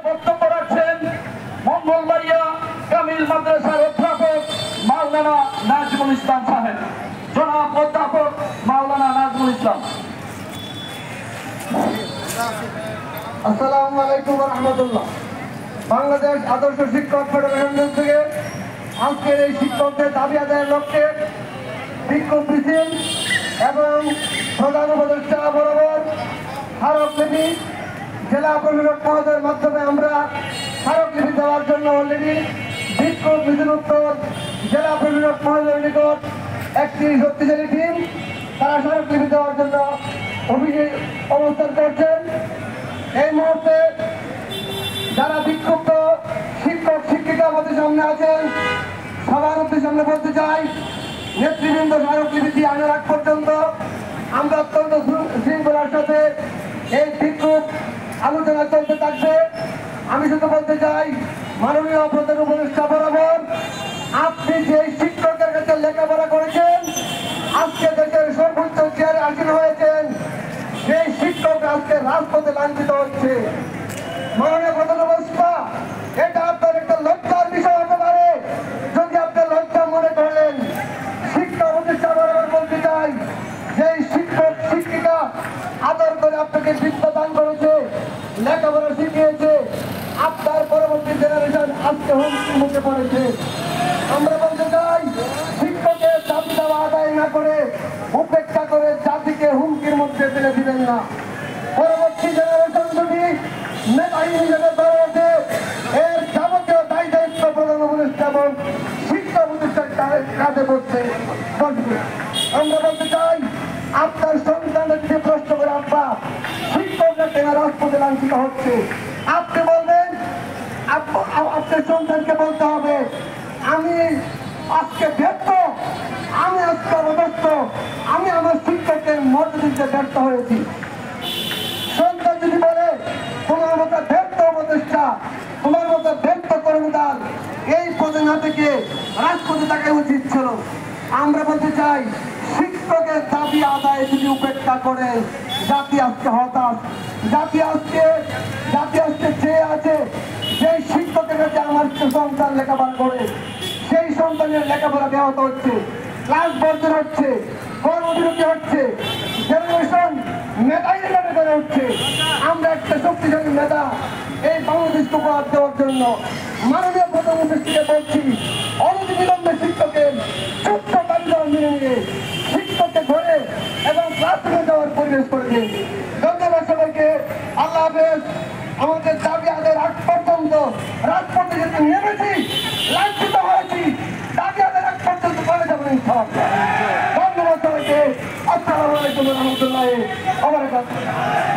বক্তব্য রাখছেন মঙ্গলবাড়িয়া কামিল মাদ্রাসার অধ্যাপক মাওলানা নাজমুল ইসলাম সাহেব। জনাব অধ্যাপক মাওলানা নাজমুল ইসলাম। আসসালামু আলাইকুম ওয়া রাহমাতুল্লাহ। বাংলাদেশ আদর্শ শিক্ষক ফেডারেশন থেকে আজকের এই শিক্ষকদের দাবি আদায়ের লক্ষ্যে বিক্ষোভ মিছিল এবং প্রধান উপদেষ্টা বরাবর স্মারকলিপি জেলা প্রশাসক মহোদয়ের মাধ্যমে আমরা স্মারকলিপি দেওয়ার জন্য অলরেডি বিক্ষোভ মিছিল উত্তর জেলা প্রশাসক মহোদয়ের নিকট একটি শক্তিশালী টিম তারা স্মারকলিপি দেওয়ার জন্য অবস্থান করছেন। এই মুহূর্তে যারা বিক্ষুব্ধ শিক্ষক শিক্ষিকা আমাদের সামনে আছেন সবার সামনে বলতে চাই, নেতৃবৃন্দ স্মারকলিপি আনার আগ পর্যন্ত আমরা অত্যন্ত শৃঙ্খলার সাথে এই বিক্ষোভ আলোচনা চলতে থাকবে। আমি শুধু বলতে চাই, মাননীয় প্রধান উপদেষ্টা বরাবর আপনি যে শিক্ষকের কাছে লেখাপড়া করেছেন, আজকে দেশের সর্বোচ্চ চেয়ারে আসীন হয়েছেন, সেই শিক্ষক আজকে রাজপথে লাঞ্ছিত হচ্ছে। মাননীয় প্রধান উপদেষ্টা, এটা আপনার একটা লজ্জার বিষয় হতে পারে। যদি আপনি লজ্জা মনে করেন, শিক্ষা প্রতিষ্ঠা বরাবর বলতে চাই, যে শিক্ষক শিক্ষিকা আদর করে আপনাকে বিদ্যা দান করেছে, লেখাপড়া শিখিয়েছে, আপনার পরবর্তী জেনারেশন আজকে হুমকির মুখে পড়েছে। আমরা বলতে চাই, শিক্ষকের দাবি দেওয়া আদায় না করে উপেক্ষা করে জাতিকে হুমকির মধ্যে ফেলে দিবেন না। পরবর্তী জেনারেশন যদি মেধাবী হিসেবে গড়ে ওঠে, এর যাবতীয় দায়ী দায়িত্ব প্রধান উপদেষ্টা এবং শিক্ষা প্রতিষ্ঠান কাজে বসবে। আমরা বলতে চাই, আপনার সন্তানের যে প্রশ্ন করে আব্বা শিক্ষকরা কেন রাজপথে লাঞ্ছিত হচ্ছে, আপনি বলবেন, আপনার সন্তানকে বলতে হবে আমি আজকে ব্যর্থ, আমি আজকে অবদস্ত, আমি আমার শিক্ষকের মর্যাদা দিতে ব্যর্থ হয়েছি। সন্তান যদি বলে তোমার মতো ব্যর্থ উপদেষ্টা, তোমার মতো ব্যর্থ কর্মদান এই পদে না থেকে রাজপথে থাকা উচিত ছিল। আমরা বলতে চাই, শিক্ষকের দাবি আদায় যদি উপেক্ষা করে জাতি আজকে হতাশ। জাতি আজকে চেয়ে আছে, সেই শিক্ষকের কাছে আমার সন্তান লেখাপড়া করে, সেই সন্তানের লেখাপড়া ব্যাহত হচ্ছে, ক্লাস বর্জন হচ্ছে, কর্মবিরতি হচ্ছে, জেনারেশন মেধাই গড়ে উঠছে। আমরা একটা শক্তিশালী মেধা এই বাংলাদেশকে উপহার দেওয়ার জন্য মাননীয় প্রধান উপদেষ্টাকে বলছি, অনতিবিলম্বে শিক্ষকের ছোট্ট কারিগর মেনে নিয়ে শিক্ষককে ধরে এবং ক্লাসরুমে যাওয়ার পরিবেশ করে দিন। ধন্যবাদ সবাইকে। আল্লাহ হাফেজ। আমাদের দাবি আদায়ের আগ পর্যন্ত রাজপথে যেতে নেমেছি, লাঞ্ছিত হয়েছি, দাবি আদায়ের আগ পর্যন্ত করে যাবেন ইনশাআল্লাহ। ধন্যবাদ সবাইকে। আসসালামু আলাইকুম ওয়া রাহমাতুল্লাহি ওয়া বারাকাতুহু।